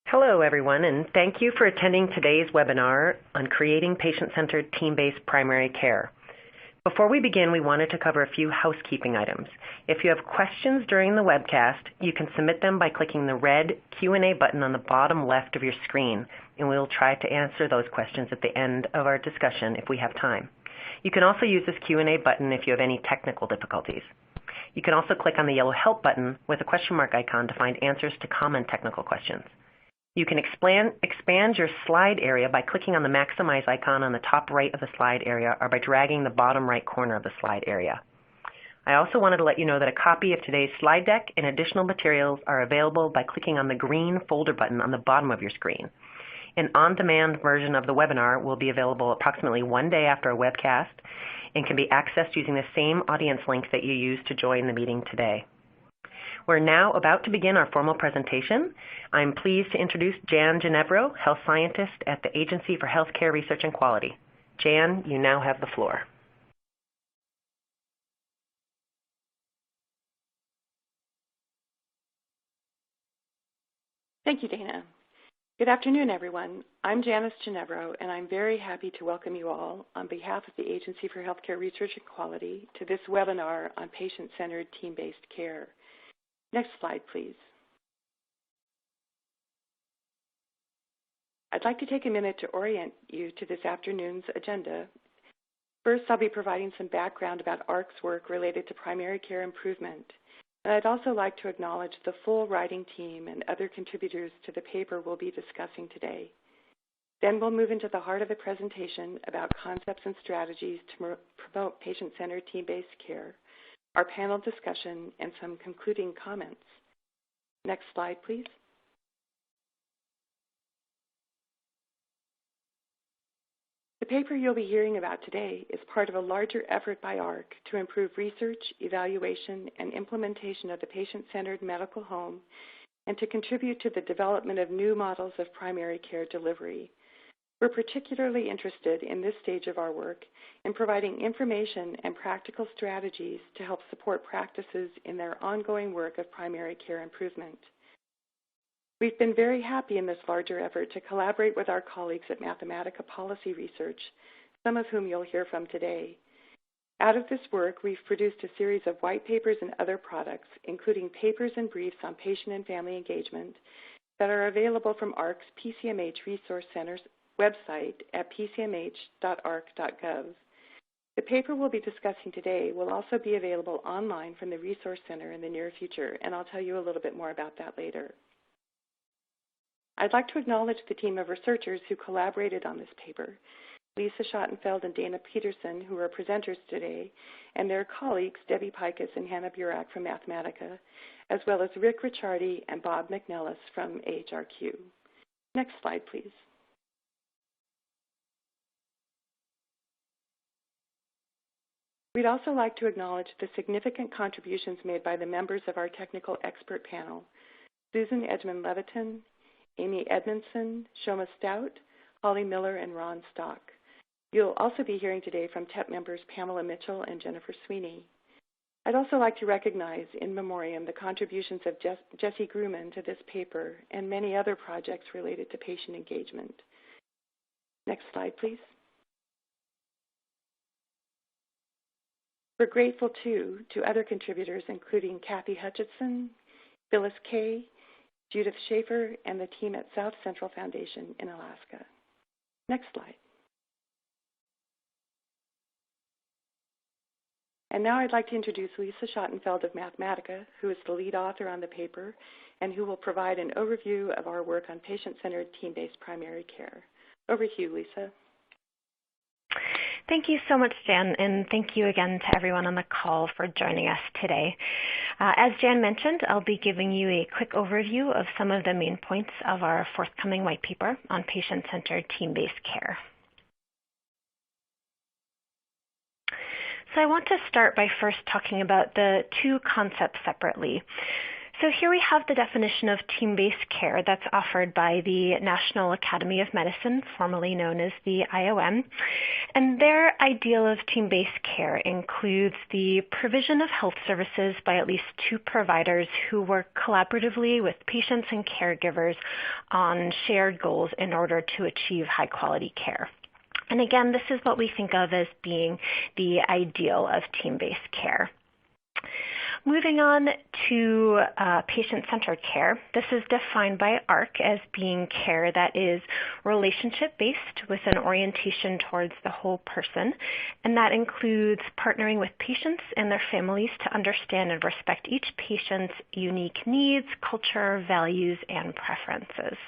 Hello, everyone, and thank you for attending today's webinar on creating patient-centered team-based primary care. Before we begin, we wanted to cover a few housekeeping items. If you have questions during the webcast, you can submit them by clicking the red Q&A button on the bottom left of your screen, and we'll try to answer those questions at the end of our discussion if we have time. You can also use this Q&A button if you have any technical difficulties. You can also click on the yellow Help button with a question mark icon to find answers to common technical questions. You can expand your slide area by clicking on the maximize icon on the top right of the slide area or by dragging the bottom right corner of the slide area. I also wanted to let you know that a copy of today's slide deck and additional materials are available by clicking on the green folder button on the bottom of your screen. An on-demand version of the webinar will be available approximately one day after a webcast and can be accessed using the same audience link that you used to join the meeting today. We're now about to begin our formal presentation. I'm pleased to introduce Jan Ginevro, Health Scientist at the Agency for Healthcare Research and Quality. Jan, you now have the floor. Thank you, Dana. Good afternoon, everyone. I'm Janice Ginevro, and I'm very happy to welcome you all on behalf of the Agency for Healthcare Research and Quality to this webinar on patient-centered team-based care. Next slide, please. I'd like to take a minute to orient you to this afternoon's agenda. First, I'll be providing some background about AHRQ's work related to primary care improvement. And I'd also like to acknowledge the full writing team and other contributors to the paper we'll be discussing today. Then we'll move into the heart of the presentation about concepts and strategies to promote patient-centered team-based care, our panel discussion, and some concluding comments. Next slide, please. The paper you'll be hearing about today is part of a larger effort by AHRQ to improve research, evaluation, and implementation of the patient-centered medical home and to contribute to the development of new models of primary care delivery. We're particularly interested in this stage of our work in providing information and practical strategies to help support practices in their ongoing work of primary care improvement. We've been very happy in this larger effort to collaborate with our colleagues at Mathematica Policy Research, some of whom you'll hear from today. Out of this work, we've produced a series of white papers and other products, including papers and briefs on patient and family engagement, that are available from AHRQ's PCMH Resource Center's website at pcmh.ahrq.gov. The paper we'll be discussing today will also be available online from the Resource Center in the near future, and I'll tell you a little bit more about that later. I'd like to acknowledge the team of researchers who collaborated on this paper, Lisa Schottenfeld and Dana Peterson, who are presenters today, and their colleagues, Debbie Pikus and Hannah Burak from Mathematica, as well as Rick Ricciardi and Bob McNellis from AHRQ. Next slide, please. We'd also like to acknowledge the significant contributions made by the members of our technical expert panel, Susan Edmund-Levitin, Amy Edmondson, Shoma Stout, Holly Miller, and Ron Stock. You'll also be hearing today from TEP members Pamela Mitchell and Jennifer Sweeney. I'd also like to recognize in memoriam the contributions of Jesse Grumman to this paper and many other projects related to patient engagement. Next slide, please. We're grateful, too, to other contributors, including Kathy Hutchinson, Phyllis Kay, Judith Schaefer, and the team at South Central Foundation in Alaska. Next slide. And now I'd like to introduce Lisa Schottenfeld of Mathematica, who is the lead author on the paper and who will provide an overview of our work on patient-centered team-based primary care. Over to you, Lisa. Thank you so much, Jan, and thank you again to everyone on the call for joining us today. As Jan mentioned, I'll be giving you a quick overview of some of the main points of our forthcoming white paper on patient-centered team-based care. So I want to start by first talking about the two concepts separately. So here we have the definition of team-based care that's offered by the National Academy of Medicine, formerly known as the IOM. And their ideal of team-based care includes the provision of health services by at least two providers who work collaboratively with patients and caregivers on shared goals in order to achieve high-quality care. And again, this is what we think of as being the ideal of team-based care. Moving on to patient-centered care, this is defined by AHRQ as being care that is relationship-based with an orientation towards the whole person, and that includes partnering with patients and their families to understand and respect each patient's unique needs, culture, values, and preferences.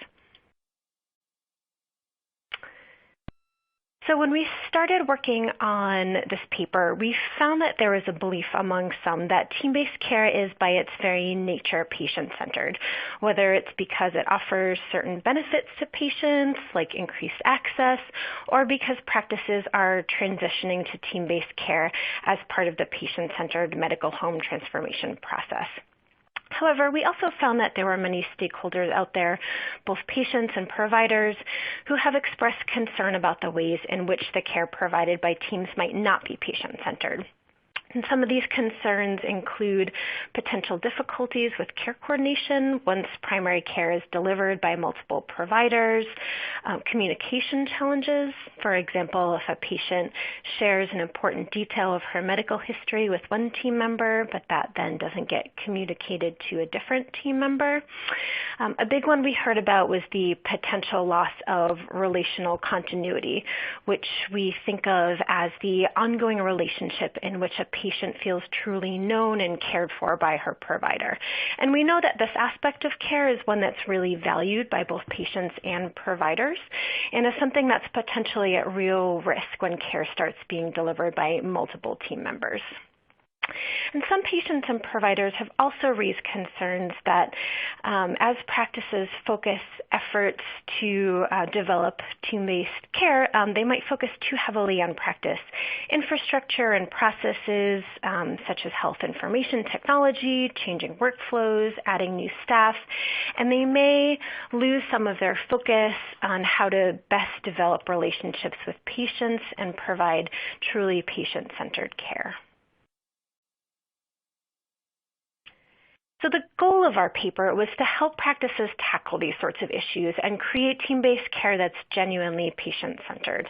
So when we started working on this paper, we found that there was a belief among some that team-based care is by its very nature patient-centered, whether it's because it offers certain benefits to patients, like increased access, or because practices are transitioning to team-based care as part of the patient-centered medical home transformation process. However, we also found that there were many stakeholders out there, both patients and providers, who have expressed concern about the ways in which the care provided by teams might not be patient-centered. And some of these concerns include potential difficulties with care coordination once primary care is delivered by multiple providers, communication challenges. For example, if a patient shares an important detail of her medical history with one team member, but that then doesn't get communicated to a different team member. A big one we heard about was the potential loss of relational continuity, which we think of as the ongoing relationship in which a patient feels truly known and cared for by her provider. And we know that this aspect of care is one that's really valued by both patients and providers, and is something that's potentially at real risk when care starts being delivered by multiple team members. And some patients and providers have also raised concerns that as practices focus efforts to develop team-based care, they might focus too heavily on practice infrastructure and processes such as health information technology, changing workflows, adding new staff, and they may lose some of their focus on how to best develop relationships with patients and provide truly patient-centered care. So the goal of our paper was to help practices tackle these sorts of issues and create team-based care that's genuinely patient-centered.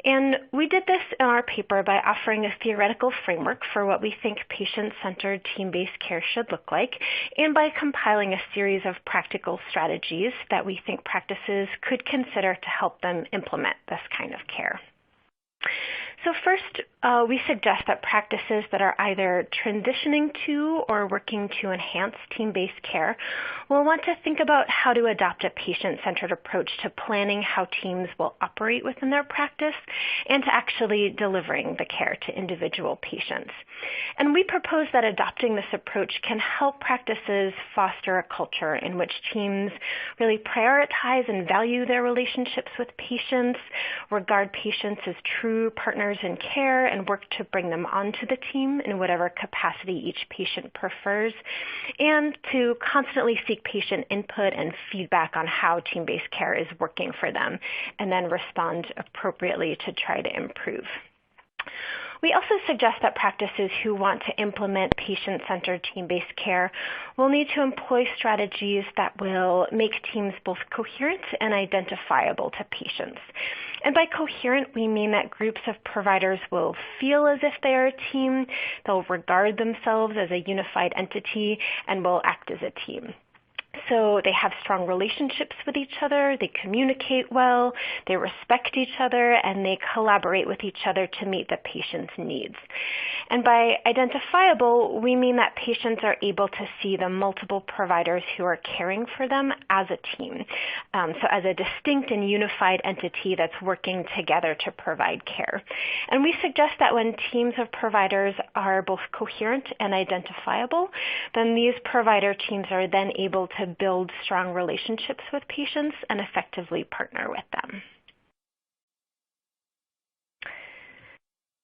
And we did this in our paper by offering a theoretical framework for what we think patient-centered team-based care should look like, and by compiling a series of practical strategies that we think practices could consider to help them implement this kind of care. So first, we suggest that practices that are either transitioning to or working to enhance team-based care will want to think about how to adopt a patient-centered approach to planning how teams will operate within their practice and to actually delivering the care to individual patients. And we propose that adopting this approach can help practices foster a culture in which teams really prioritize and value their relationships with patients, regard patients as true partners in care, and work to bring them onto the team in whatever capacity each patient prefers, and to constantly seek patient input and feedback on how team-based care is working for them, and then respond appropriately to try to improve. We also suggest that practices who want to implement patient-centered team-based care will need to employ strategies that will make teams both coherent and identifiable to patients. And by coherent, we mean that groups of providers will feel as if they are a team, they'll regard themselves as a unified entity, and will act as a team. So they have strong relationships with each other, they communicate well, they respect each other, and they collaborate with each other to meet the patient's needs. And by identifiable, we mean that patients are able to see the multiple providers who are caring for them as a team, so as a distinct and unified entity that's working together to provide care. And we suggest that when teams of providers are both coherent and identifiable, then these provider teams are then able to build strong relationships with patients and effectively partner with them.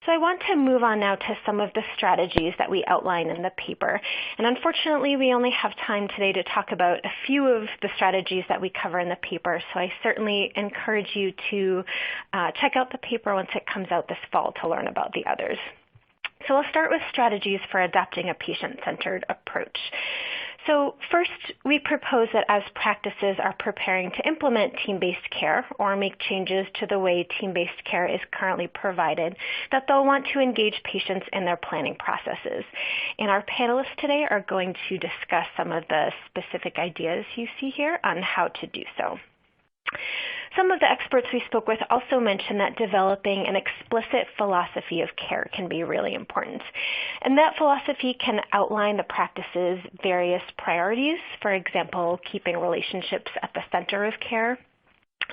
So I want to move on now to some of the strategies that we outline in the paper. And unfortunately, we only have time today to talk about a few of the strategies that we cover in the paper. So I certainly encourage you to check out the paper once it comes out this fall to learn about the others. So I'll start with strategies for adopting a patient-centered approach. So first, we propose that as practices are preparing to implement team-based care or make changes to the way team-based care is currently provided, that they'll want to engage patients in their planning processes. And our panelists today are going to discuss some of the specific ideas you see here on how to do so. Some of the experts we spoke with also mentioned that developing an explicit philosophy of care can be really important. And that philosophy can outline the practice's various priorities, for example, keeping relationships at the center of care.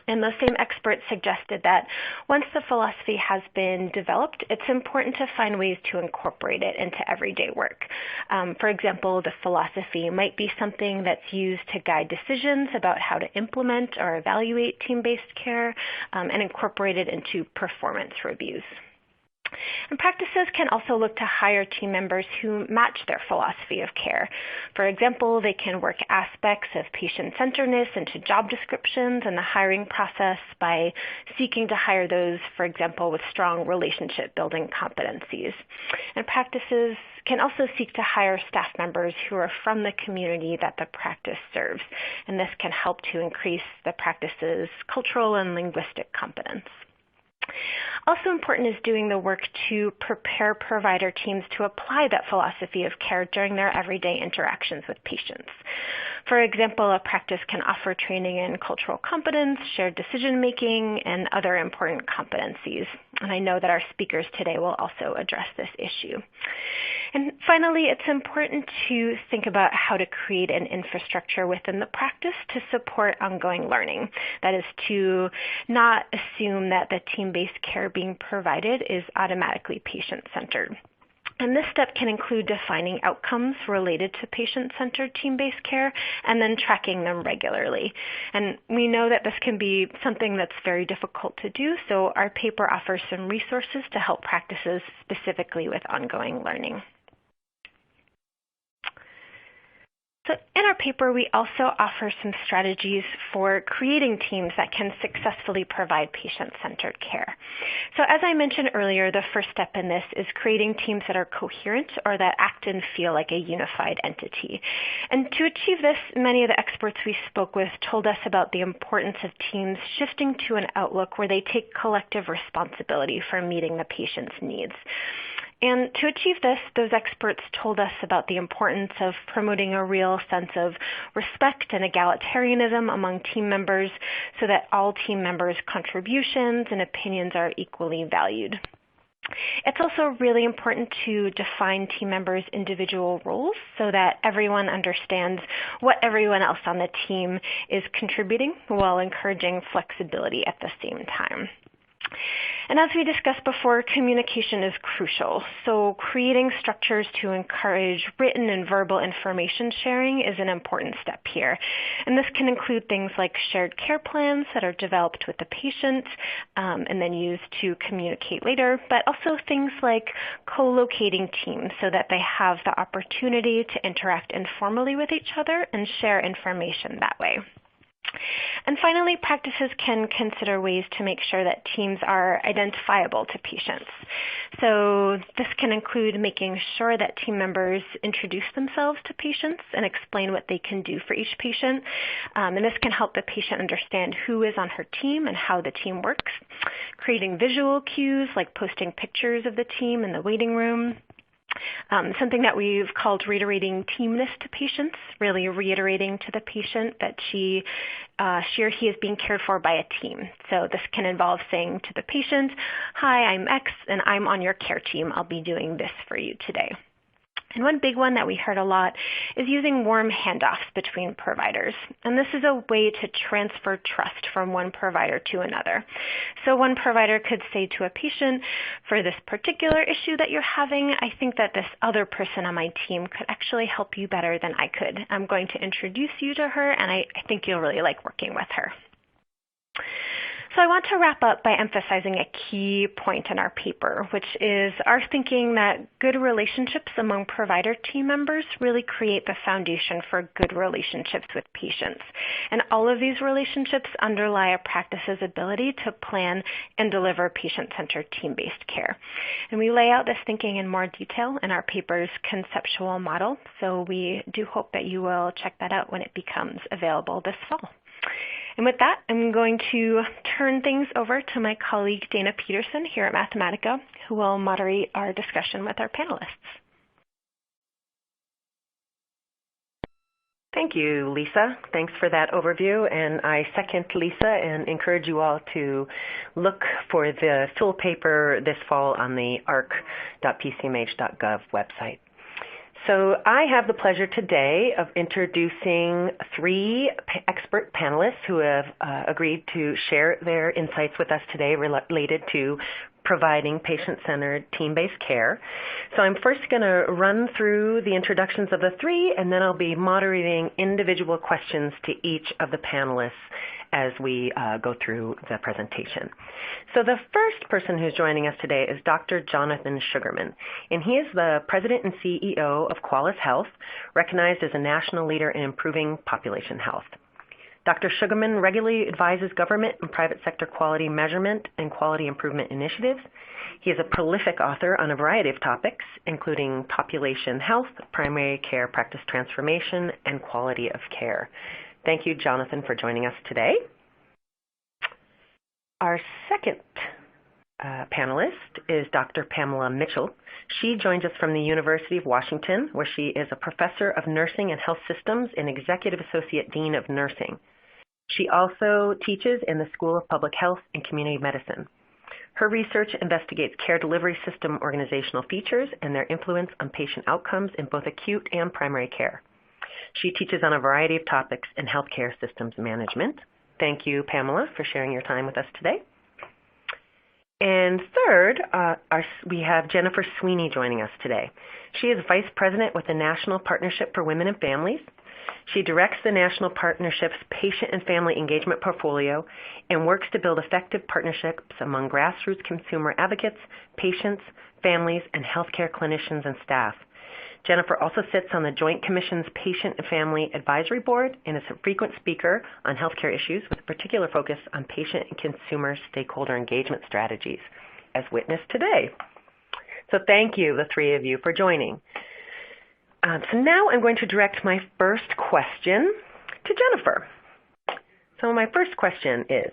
And those same experts suggested that once the philosophy has been developed, it's important to find ways to incorporate it into everyday work. For example, the philosophy might be something that's used to guide decisions about how to implement or evaluate team-based care and incorporate it into performance reviews. And practices can also look to hire team members who match their philosophy of care. For example, they can work aspects of patient-centeredness into job descriptions and the hiring process by seeking to hire those, for example, with strong relationship-building competencies. And practices can also seek to hire staff members who are from the community that the practice serves. And this can help to increase the practice's cultural and linguistic competence. Also important is doing the work to prepare provider teams to apply that philosophy of care during their everyday interactions with patients. For example, a practice can offer training in cultural competence, shared decision-making, and other important competencies. And I know that our speakers today will also address this issue. And finally, it's important to think about how to create an infrastructure within the practice to support ongoing learning. That is, to not assume that the team-based care being provided is automatically patient-centered. And this step can include defining outcomes related to patient-centered team-based care and then tracking them regularly. And we know that this can be something that's very difficult to do, so our paper offers some resources to help practices specifically with ongoing learning. So in our paper, we also offer some strategies for creating teams that can successfully provide patient-centered care. So as I mentioned earlier, the first step in this is creating teams that are coherent or that act and feel like a unified entity. And to achieve this, many of the experts we spoke with told us about the importance of teams shifting to an outlook where they take collective responsibility for meeting the patient's needs. And to achieve this, those experts told us about the importance of promoting a real sense of respect and egalitarianism among team members so that all team members' contributions and opinions are equally valued. It's also really important to define team members' individual roles so that everyone understands what everyone else on the team is contributing while encouraging flexibility at the same time. And as we discussed before, communication is crucial. So creating structures to encourage written and verbal information sharing is an important step here. And this can include things like shared care plans that are developed with the patient and then used to communicate later, but also things like co-locating teams so that they have the opportunity to interact informally with each other and share information that way. And finally, practices can consider ways to make sure that teams are identifiable to patients. So this can include making sure that team members introduce themselves to patients and explain what they can do for each patient. And this can help the patient understand who is on her team and how the team works. Creating visual cues like posting pictures of the team in the waiting room. Something that we've called reiterating teamness to patients, really reiterating to the patient that she or he is being cared for by a team. So this can involve saying to the patient, "Hi, I'm X and I'm on your care team. I'll be doing this for you today." And one big one that we heard a lot is using warm handoffs between providers. And this is a way to transfer trust from one provider to another. So one provider could say to a patient, "For this particular issue that you're having, I think that this other person on my team could actually help you better than I could. I'm going to introduce you to her, and I think you'll really like working with her." So I want to wrap up by emphasizing a key point in our paper, which is our thinking that good relationships among provider team members really create the foundation for good relationships with patients. And all of these relationships underlie a practice's ability to plan and deliver patient-centered team-based care. And we lay out this thinking in more detail in our paper's conceptual model, so we do hope that you will check that out when it becomes available this fall. And with that, I'm going to turn things over to my colleague Dana Peterson here at Mathematica, who will moderate our discussion with our panelists. Thank you, Lisa. Thanks for that overview. And I second Lisa and encourage you all to look for the full paper this fall on the ahrq.pcmh.gov website. So I have the pleasure today of introducing three expert panelists who have agreed to share their insights with us today related to providing patient-centered team-based care. So I'm first going to run through the introductions of the three, and then I'll be moderating individual questions to each of the panelists as we go through the presentation. So the first person who's joining us today is Dr. Jonathan Sugarman, and he is the President and CEO of Qualis Health, recognized as a national leader in improving population health. Dr. Sugarman regularly advises government and private sector quality measurement and quality improvement initiatives. He is a prolific author on a variety of topics, including population health, primary care practice transformation, and quality of care. Thank you, Jonathan, for joining us today. Our second panelist is Dr. Pamela Mitchell. She joins us from the University of Washington, where she is a professor of nursing and health systems and executive associate dean of nursing. She also teaches in the School of Public Health and Community Medicine. Her research investigates care delivery system organizational features and their influence on patient outcomes in both acute and primary care. She teaches on a variety of topics in healthcare systems management. Thank you, Pamela, for sharing your time with us today. And third, we have Jennifer Sweeney joining us today. She is Vice President with the National Partnership for Women and Families. She directs the National Partnership's Patient and Family Engagement Portfolio and works to build effective partnerships among grassroots consumer advocates, patients, families, and healthcare clinicians and staff. Jennifer also sits on the Joint Commission's Patient and Family Advisory Board and is a frequent speaker on healthcare issues with a particular focus on patient and consumer stakeholder engagement strategies, as witnessed today. So thank you, the three of you, for joining. So now I'm going to direct my first question to Jennifer. So my first question is,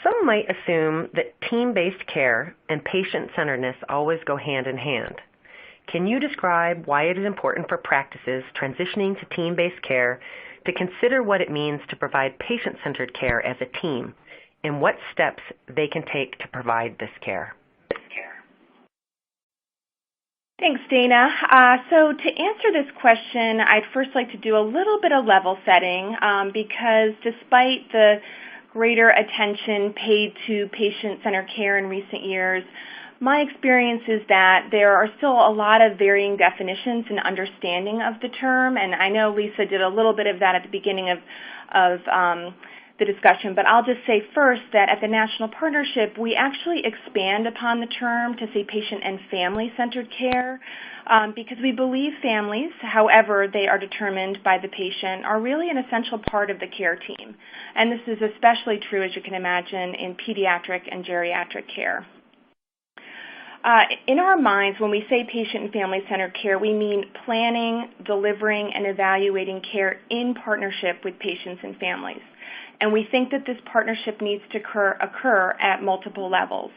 some might assume that team-based care and patient-centeredness always go hand in hand. Can you describe why it is important for practices transitioning to team-based care to consider what it means to provide patient-centered care as a team, and what steps they can take to provide this care? Thanks, Dana. So to answer this question, I'd first like to do a little bit of level setting because despite the greater attention paid to patient-centered care in recent years, my experience is that there are still a lot of varying definitions and understanding of the term, and I know Lisa did a little bit of that at the beginning of the discussion, but I'll just say first that at the National Partnership, we actually expand upon the term to say patient and family-centered care because we believe families, however they are determined by the patient, are really an essential part of the care team. And this is especially true, as you can imagine, in pediatric and geriatric care. In our minds, when we say patient and family-centered care, we mean planning, delivering, and evaluating care in partnership with patients and families. And we think that this partnership needs to occur at multiple levels.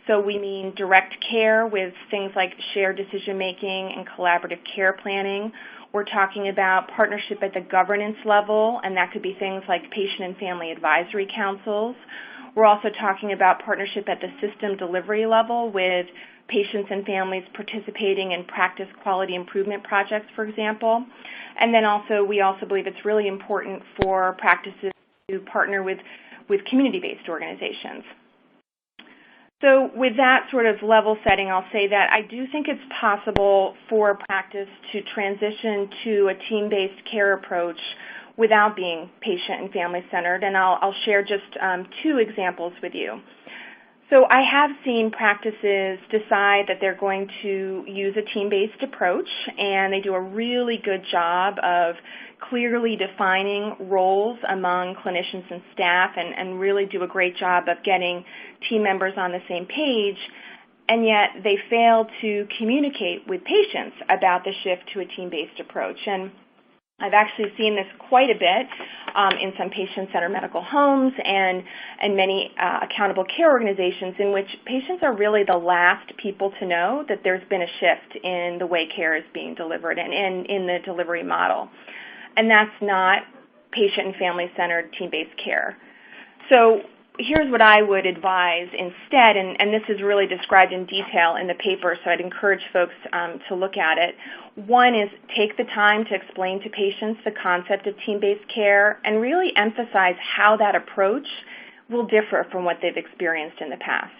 So we mean direct care with things like shared decision-making and collaborative care planning. We're talking about partnership at the governance level, and that could be things like patient and family advisory councils. We're also talking about partnership at the system delivery level with patients and families participating in practice quality improvement projects, for example. And then we also believe it's really important for practices to partner with community-based organizations. So with that sort of level setting, I'll say that I do think it's possible for a practice to transition to a team-based care approach without being patient and family-centered, and I'll share just 2 examples with you. So I have seen practices decide that they're going to use a team-based approach, and they do a really good job of clearly defining roles among clinicians and staff and really do a great job of getting team members on the same page, and yet they fail to communicate with patients about the shift to a team-based approach. And I've actually seen this quite a bit in some patient-centered medical homes and many accountable care organizations in which patients are really the last people to know that there's been a shift in the way care is being delivered and in the delivery model. And that's not patient and family-centered team-based care. So here's what I would advise instead, and this is really described in detail in the paper, so I'd encourage folks to look at it. One is take the time to explain to patients the concept of team-based care and really emphasize how that approach will differ from what they've experienced in the past.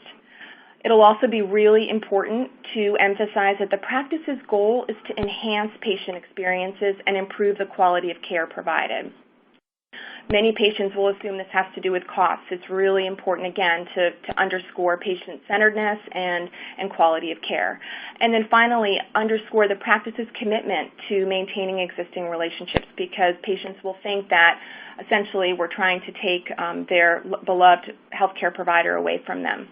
It'll also be really important to emphasize that the practice's goal is to enhance patient experiences and improve the quality of care provided. Many patients will assume this has to do with costs. It's really important, again, to underscore patient-centeredness and quality of care. And then finally, underscore the practice's commitment to maintaining existing relationships, because patients will think that essentially we're trying to take their beloved healthcare provider away from them.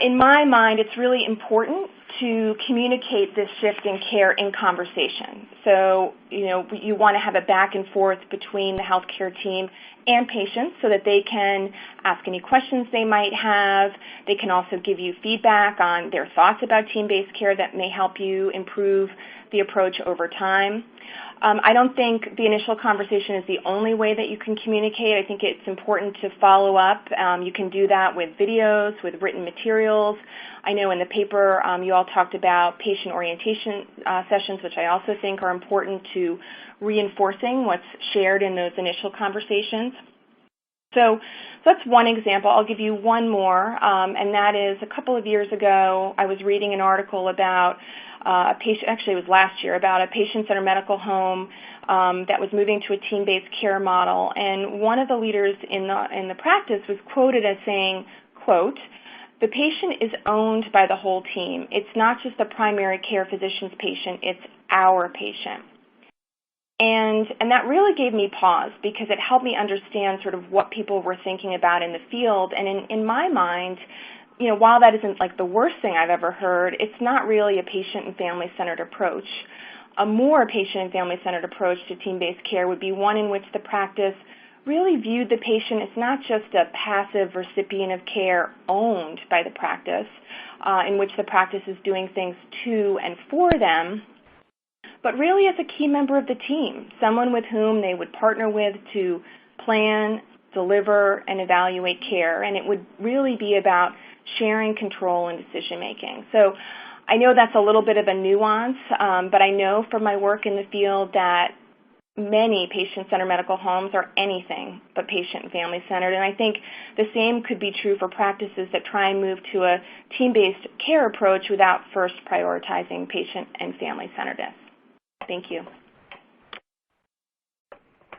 In my mind, it's really important to communicate this shift in care in conversation. So, you want to have a back and forth between the healthcare team and patients so that they can ask any questions they might have. They can also give you feedback on their thoughts about team-based care that may help you improve the approach over time. I don't think the initial conversation is the only way that you can communicate. I think it's important to follow up. You can do that with videos, with written materials. I know in the paper you all talked about patient orientation sessions, which I also think are important to reinforcing what's shared in those initial conversations. So that's one example. I'll give you one more, and that is a couple of years ago I was reading an article about a patient, actually it was last year, about a patient-centered medical home that was moving to a team-based care model. And one of the leaders in the practice was quoted as saying, quote, "The patient is owned by the whole team. It's not just the primary care physician's patient, it's our patient." And that really gave me pause because it helped me understand sort of what people were thinking about in the field. And in my mind, while that isn't like the worst thing I've ever heard, it's not really a patient and family-centered approach. A more patient and family-centered approach to team-based care would be one in which the practice really viewed the patient as not just a passive recipient of care owned by the practice, in which the practice is doing things to and for them, but really as a key member of the team, someone with whom they would partner with to plan, deliver, and evaluate care. And it would really be about sharing control and decision-making. So I know that's a little bit of a nuance, but I know from my work in the field that many patient-centered medical homes are anything but patient and family-centered. And I think the same could be true for practices that try and move to a team-based care approach without first prioritizing patient and family-centeredness. Thank you.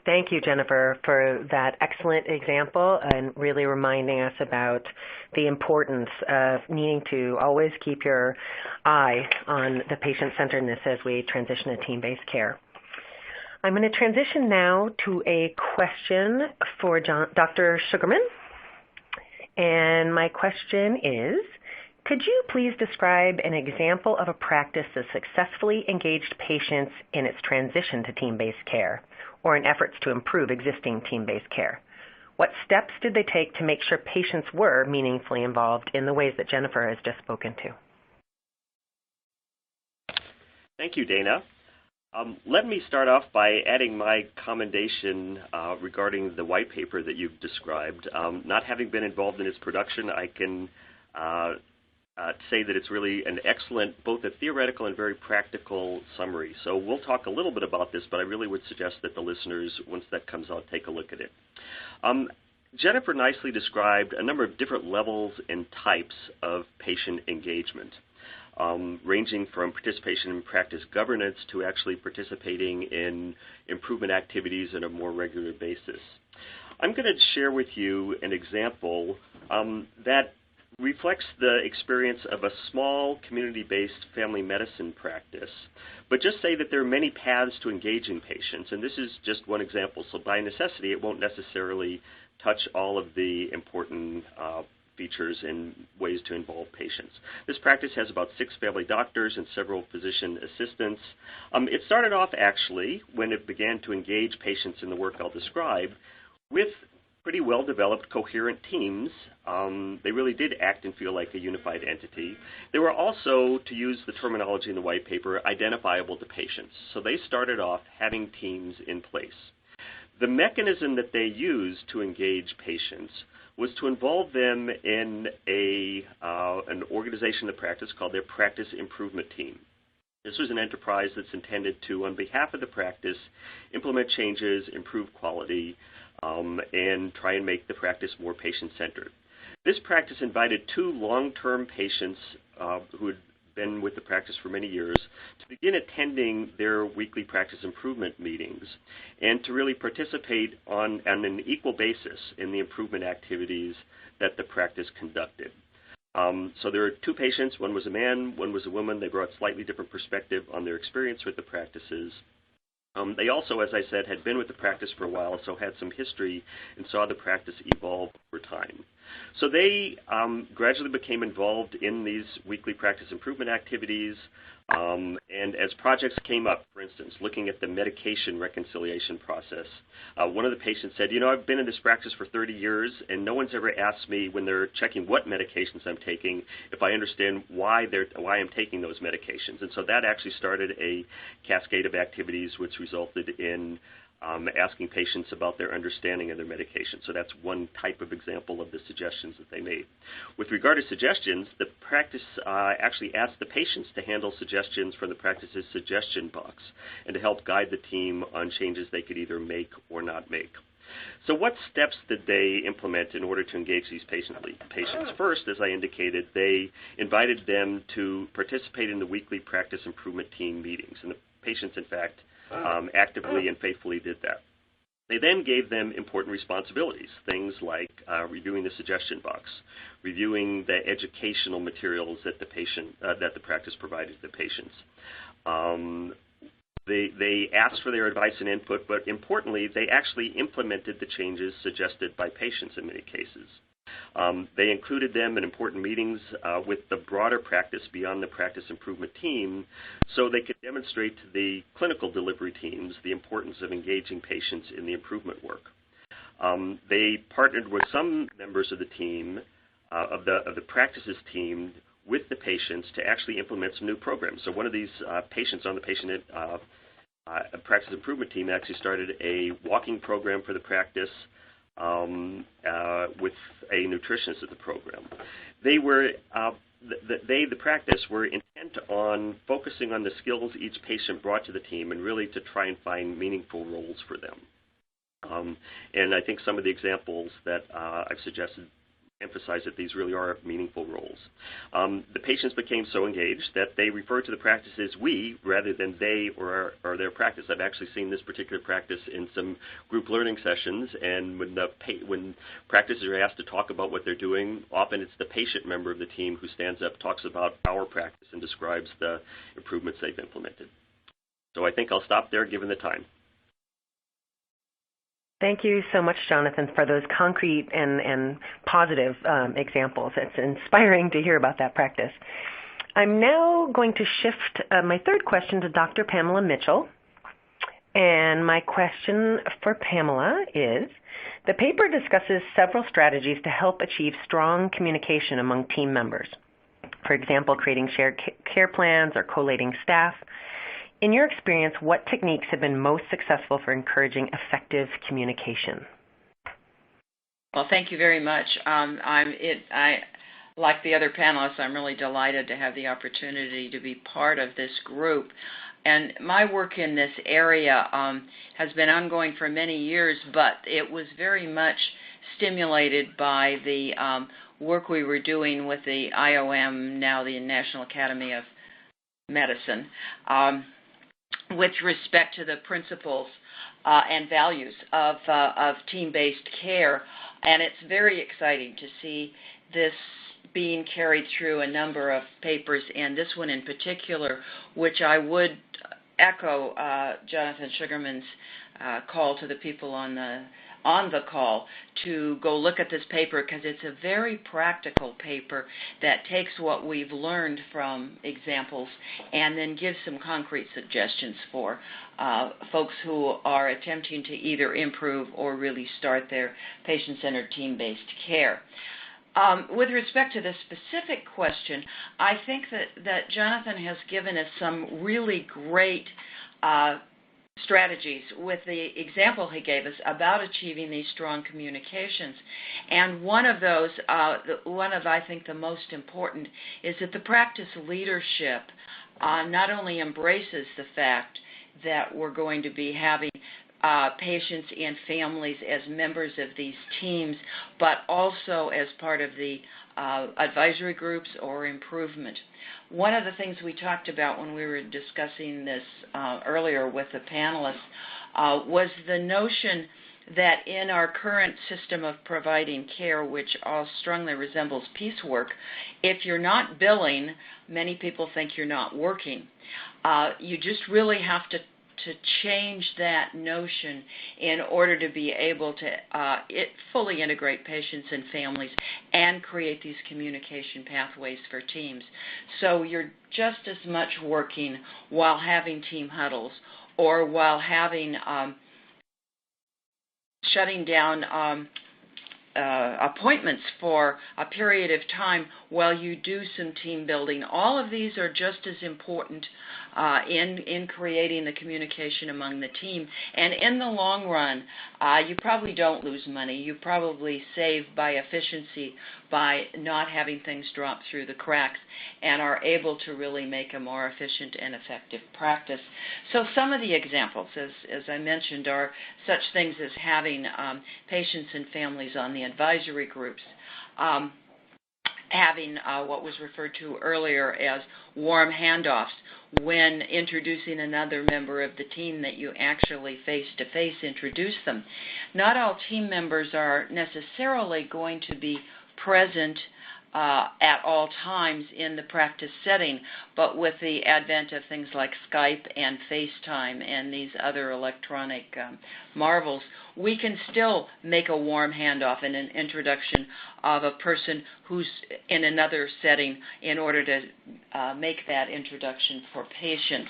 Thank you, Jennifer, for that excellent example and really reminding us about the importance of needing to always keep your eye on the patient-centeredness as we transition to team-based care. I'm going to transition now to a question for Dr. Sugarman. And my question is, could you please describe an example of a practice that successfully engaged patients in its transition to team-based care or in efforts to improve existing team-based care? What steps did they take to make sure patients were meaningfully involved in the ways that Jennifer has just spoken to? Thank you, Dana. Let me start off by adding my commendation regarding the white paper that you've described. Not having been involved in its production, I can say that it's really an excellent, both a theoretical and very practical summary. So we'll talk a little bit about this, but I really would suggest that the listeners, once that comes out, take a look at it. Jennifer nicely described a number of different levels and types of patient engagement. ranging from participation in practice governance to actually participating in improvement activities on a more regular basis. I'm going to share with you an example that reflects the experience of a small community-based family medicine practice, but just say that there are many paths to engaging patients, and this is just one example. So by necessity, it won't necessarily touch all of the important features and ways to involve patients. This practice has about 6 family doctors and several physician assistants. It started off actually, when it began to engage patients in the work I'll describe, with pretty well-developed, coherent teams. They really did act and feel like a unified entity. They were also, to use the terminology in the white paper, identifiable to patients. So they started off having teams in place. The mechanism that they used to engage patients was to involve them in an organization of practice called their Practice Improvement Team. This was an enterprise that's intended to, on behalf of the practice, implement changes, improve quality, and try and make the practice more patient-centered. This practice invited 2 long-term patients who had been with the practice for many years to begin attending their weekly practice improvement meetings and to really participate on an equal basis in the improvement activities that the practice conducted. So there were 2 patients. One was a man, one was a woman. They brought slightly different perspective on their experience with the practices. They also, as I said, had been with the practice for a while, so had some history and saw the practice evolve over time. So they gradually became involved in these weekly practice improvement activities, and as projects came up, for instance, looking at the medication reconciliation process, one of the patients said, you know, I've been in this practice for 30 years, and no one's ever asked me when they're checking what medications I'm taking if I understand why I'm taking those medications. And so that actually started a cascade of activities which resulted in asking patients about their understanding of their medication. So that's one type of example of the suggestions that they made. With regard to suggestions, the practice actually asked the patients to handle suggestions from the practice's suggestion box and to help guide the team on changes they could either make or not make. So what steps did they implement in order to engage these patients? First, as I indicated, they invited them to participate in the weekly practice improvement team meetings. And the patients, in fact, actively and faithfully did that. They then gave them important responsibilities, things like reviewing the suggestion box, reviewing the educational materials that the practice provided to the patients. They asked for their advice and input, but importantly, they actually implemented the changes suggested by patients in many cases. They included them in important meetings with the broader practice beyond the practice improvement team so they could demonstrate to the clinical delivery teams the importance of engaging patients in the improvement work. They partnered with some members of the team, of the practices team, with the patients to actually implement some new programs. So one of these patients on the patient practice improvement team actually started a walking program for the practice with a nutritionist at the program. The practice were intent on focusing on the skills each patient brought to the team and really to try and find meaningful roles for them. And I think some of the examples that I've suggested emphasize that these really are meaningful roles. The patients became so engaged that they refer to the practice as we rather than they or their practice. I've actually seen this particular practice in some group learning sessions, and when practices are asked to talk about what they're doing, often it's the patient member of the team who stands up, talks about our practice, and describes the improvements they've implemented. So I think I'll stop there given the time. Thank you so much, Jonathan, for those concrete and positive examples. It's inspiring to hear about that practice. I'm now going to shift my third question to Dr. Pamela Mitchell. And my question for Pamela is, the paper discusses several strategies to help achieve strong communication among team members. For example, creating shared care plans or collating staff. In your experience, what techniques have been most successful for encouraging effective communication? Well, thank you very much. Like the other panelists, I'm really delighted to have the opportunity to be part of this group. And my work in this area has been ongoing for many years, but it was very much stimulated by the work we were doing with the IOM, now the National Academy of Medicine, with respect to the principles and values of team-based care. And it's very exciting to see this being carried through a number of papers, and this one in particular, which I would echo Jonathan Sugarman's call to the people on the call to go look at this paper, because it's a very practical paper that takes what we've learned from examples and then gives some concrete suggestions for folks who are attempting to either improve or really start their patient-centered team-based care. With respect to this specific question, I think that Jonathan has given us some really great strategies with the example he gave us about achieving these strong communications. And one of those, I think the most important, is that the practice leadership not only embraces the fact that we're going to be having patients and families as members of these teams, but also as part of the advisory groups or improvement. One of the things we talked about when we were discussing this earlier with the panelists was the notion that in our current system of providing care, which all strongly resembles piecework, if you're not billing, many people think you're not working. You just really have to change that notion in order to be able to fully integrate patients and families and create these communication pathways for teams. So you're just as much working while having team huddles or while having shutting down appointments for a period of time while you do some team building. All of these are just as important in creating the communication among the team. And in the long run, you probably don't lose money. You probably save by efficiency by not having things drop through the cracks and are able to really make a more efficient and effective practice. So some of the examples, as I mentioned, are such things as having patients and families on the advisory groups, having what was referred to earlier as warm handoffs when introducing another member of the team that you actually face-to-face introduce them. Not all team members are necessarily going to be present at all times in the practice setting, but with the advent of things like Skype and FaceTime and these other electronic marvels, we can still make a warm handoff and an introduction of a person who's in another setting in order to make that introduction for patients.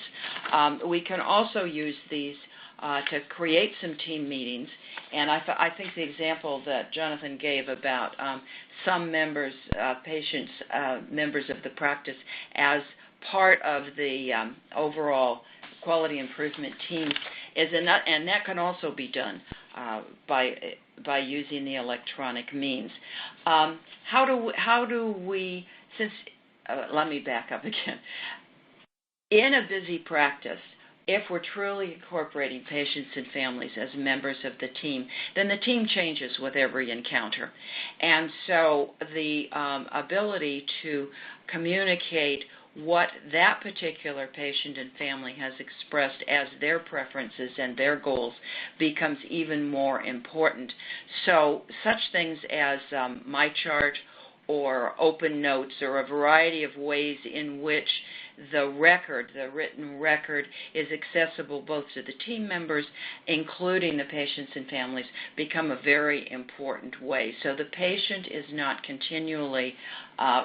We can also use these to create some team meetings, and I think the example that Jonathan gave about some members, patients, members of the practice as part of the overall quality improvement team and that can also be done by using the electronic means. How do we, let me back up again. In a busy practice, if we're truly incorporating patients and families as members of the team, then the team changes with every encounter. And so the ability to communicate what that particular patient and family has expressed as their preferences and their goals becomes even more important. So such things as my chart or open notes or a variety of ways in which the written record, is accessible both to the team members, including the patients and families, become a very important way. So the patient is not continually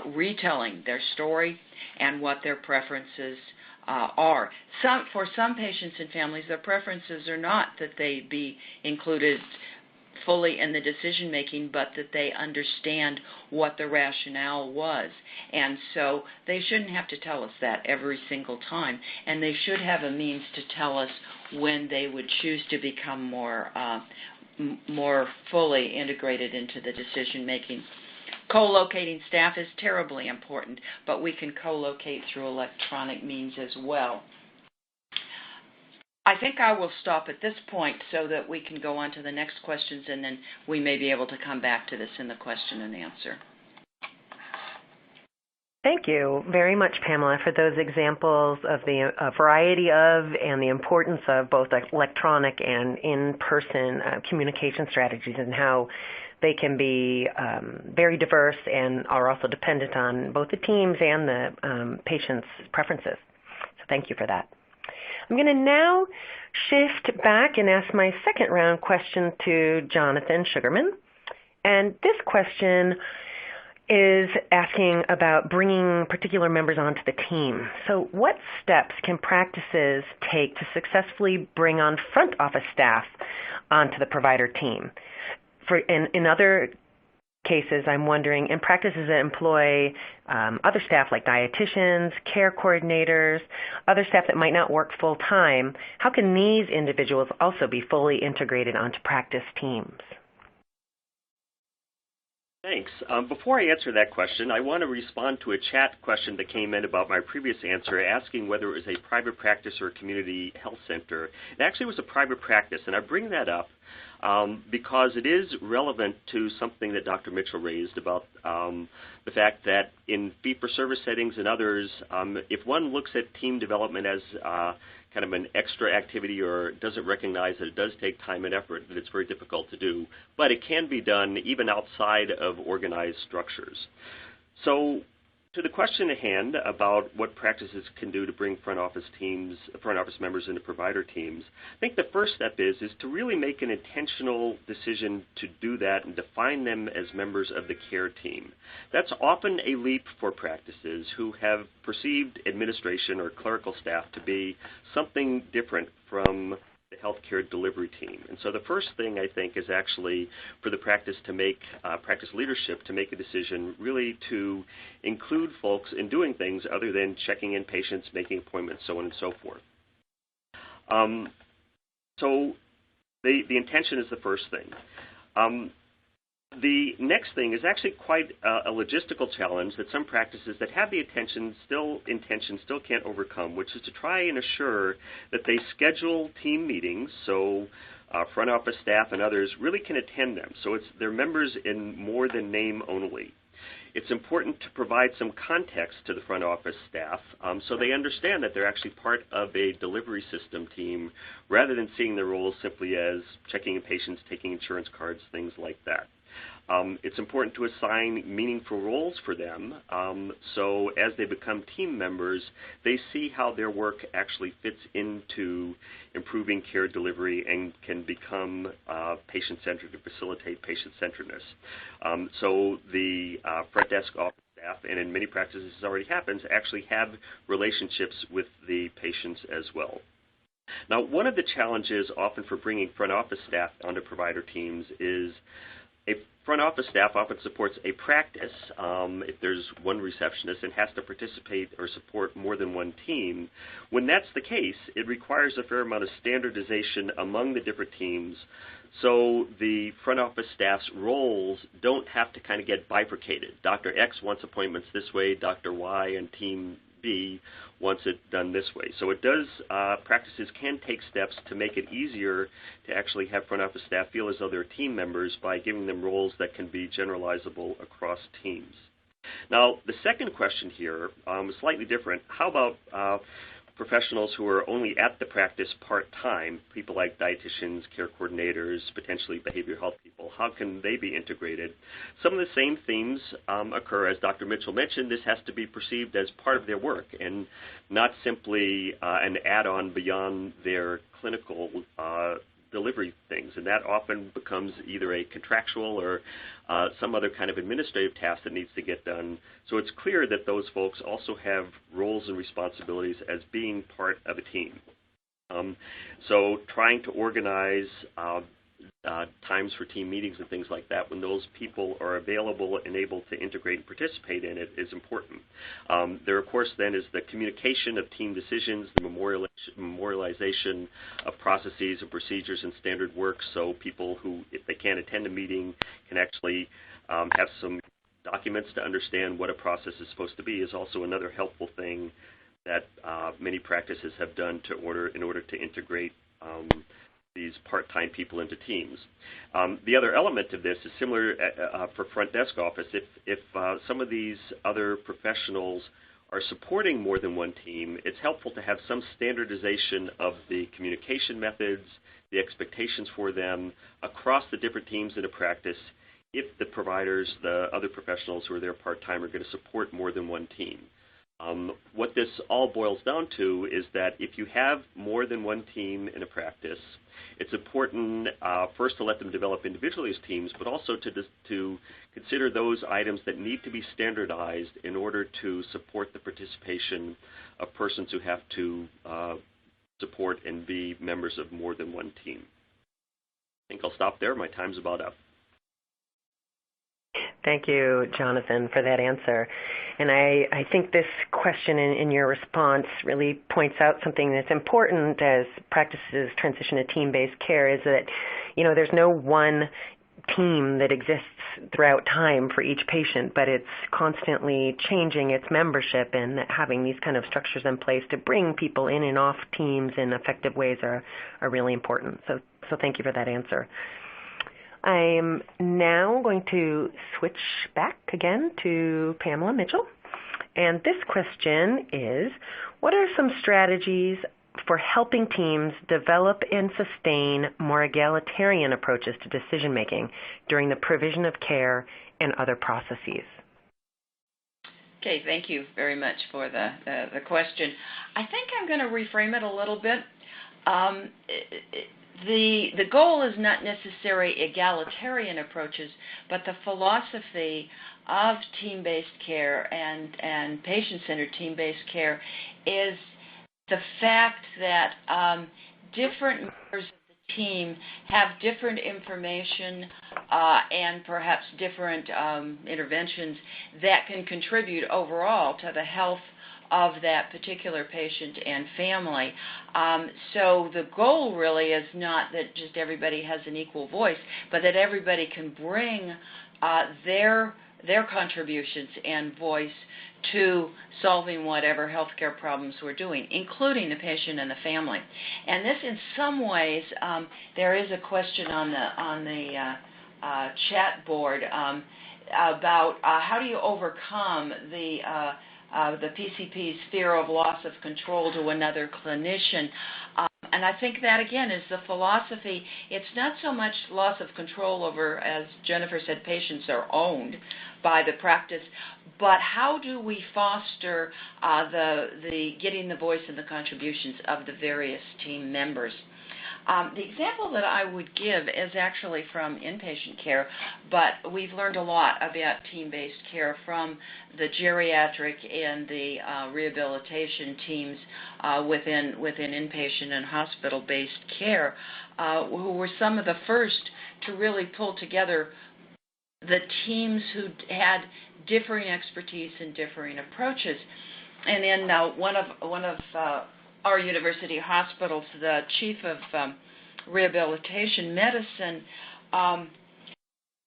retelling their story and what their preferences are. For some patients and families, their preferences are not that they be included fully in the decision-making, but that they understand what the rationale was. And so they shouldn't have to tell us that every single time, and they should have a means to tell us when they would choose to become more fully integrated into the decision-making. Co-locating staff is terribly important, but we can co-locate through electronic means as well. I think I will stop at this point so that we can go on to the next questions, and then we may be able to come back to this in the question and answer. Thank you very much, Pamela, for those examples of the variety of and the importance of both electronic and in-person communication strategies and how they can be very diverse and are also dependent on both the teams and the patient's preferences. So thank you for that. I'm going to now shift back and ask my second round question to Jonathan Sugarman. And this question is asking about bringing particular members onto the team. So what steps can practices take to successfully bring on front office staff onto the provider team? In other cases, I'm wondering, in practices that employ other staff like dietitians, care coordinators, other staff that might not work full-time, how can these individuals also be fully integrated onto practice teams? Thanks. Before I answer that question, I want to respond to a chat question that came in about my previous answer, asking whether it was a private practice or a community health center. It actually was a private practice, and I bring that up because it is relevant to something that Dr. Mitchell raised about the fact that in fee-for-service settings and others, if one looks at team development as kind of an extra activity or doesn't recognize that it does take time and effort, that it's very difficult to do. But it can be done even outside of organized structures. So to the question at hand about what practices can do to bring front office members into provider teams, I think the first step is to really make an intentional decision to do that and define them as members of the care team. That's often a leap for practices who have perceived administration or clerical staff to be something different from the healthcare delivery team. And so the first thing I think is actually for the practice to make, practice leadership to make a decision really to include folks in doing things other than checking in patients, making appointments, so on and so forth. So the intention is the first thing. The next thing is actually quite a logistical challenge that some practices that have the intention still can't overcome, which is to try and assure that they schedule team meetings so front office staff and others really can attend them. So they're members in more than name only. It's important to provide some context to the front office staff so they understand that they're actually part of a delivery system team rather than seeing their roles simply as checking in patients, taking insurance cards, things like that. It's important to assign meaningful roles for them so as they become team members, they see how their work actually fits into improving care delivery and can become patient-centered to facilitate patient-centeredness. So the front desk office staff, and in many practices this already happens, actually have relationships with the patients as well. Now, one of the challenges often for bringing front office staff onto provider teams is a front office staff often supports a practice if there's one receptionist and has to participate or support more than one team. When that's the case, it requires a fair amount of standardization among the different teams so the front office staff's roles don't have to kind of get bifurcated. Dr. X wants appointments this way, Dr. Y and team B wants it done this way. So it does, practices can take steps to make it easier to actually have front office staff feel as though they're team members by giving them roles that can be generalizable across teams. Now, the second question here is slightly different. How about professionals who are only at the practice part-time, people like dietitians, care coordinators, potentially behavioral health people? How can they be integrated? Some of the same themes occur. As Dr. Mitchell mentioned, this has to be perceived as part of their work and not simply an add-on beyond their clinical delivery things, and that often becomes either a contractual or some other kind of administrative task that needs to get done. So it's clear that those folks also have roles and responsibilities as being part of a team. So trying to organize times for team meetings and things like that when those people are available and able to integrate and participate in it is important. There, of course, then is the communication of team decisions, the memorialization of processes and procedures and standard work so people who, if they can't attend a meeting, can actually have some documents to understand what a process is supposed to be is also another helpful thing that many practices have done in order to integrate these part-time people into teams. The other element of this is similar for front desk office. If some of these other professionals are supporting more than one team, it's helpful to have some standardization of the communication methods, the expectations for them across the different teams in a practice if the providers, the other professionals who are there part-time, are going to support more than one team. What this all boils down to is that if you have more than one team in a practice, it's important first to let them develop individually as teams, but also to consider those items that need to be standardized in order to support the participation of persons who have to support and be members of more than one team. I think I'll stop there. My time's about up. Thank you, Jonathan, for that answer. And I think this question in your response really points out something that's important as practices transition to team-based care, is that, there's no one team that exists throughout time for each patient, but it's constantly changing its membership, and having these kind of structures in place to bring people in and off teams in effective ways are really important. So thank you for that answer. I'm now going to switch back again to Pamela Mitchell. And this question is, what are some strategies for helping teams develop and sustain more egalitarian approaches to decision-making during the provision of care and other processes? Okay, thank you very much for the question. I think I'm going to reframe it a little bit. The goal is not necessarily egalitarian approaches, but the philosophy of team-based care and patient-centered team-based care is the fact that different members of the team have different information and perhaps different interventions that can contribute overall to the health of that particular patient and family. So the goal really is not that just everybody has an equal voice, but that everybody can bring their contributions and voice to solving whatever healthcare problems we're doing, including the patient and the family. And this, in some ways, there is a question on the chat board about how do you overcome the PCP's fear of loss of control to another clinician. And I think that, again, is the philosophy. It's not so much loss of control over, as Jennifer said, patients are owned by the practice, but how do we foster the getting the voice and the contributions of the various team members? The example that I would give is actually from inpatient care, but we've learned a lot about team-based care from the geriatric and the rehabilitation teams within inpatient and hospital-based care, who were some of the first to really pull together the teams who had differing expertise and differing approaches. And in one of our university hospitals, the chief of rehabilitation medicine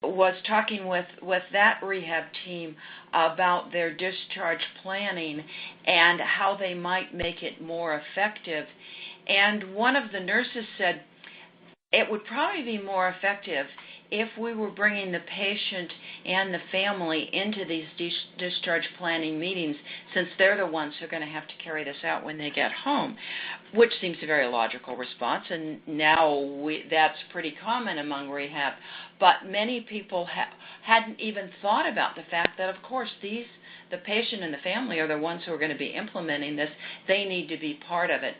was talking with that rehab team about their discharge planning and how they might make it more effective. And one of the nurses said, it would probably be more effective if we were bringing the patient and the family into these discharge planning meetings, since they're the ones who are going to have to carry this out when they get home, which seems a very logical response, and now that's pretty common among rehab. But many people hadn't even thought about the fact that, of course, the patient and the family are the ones who are going to be implementing this. They need to be part of it.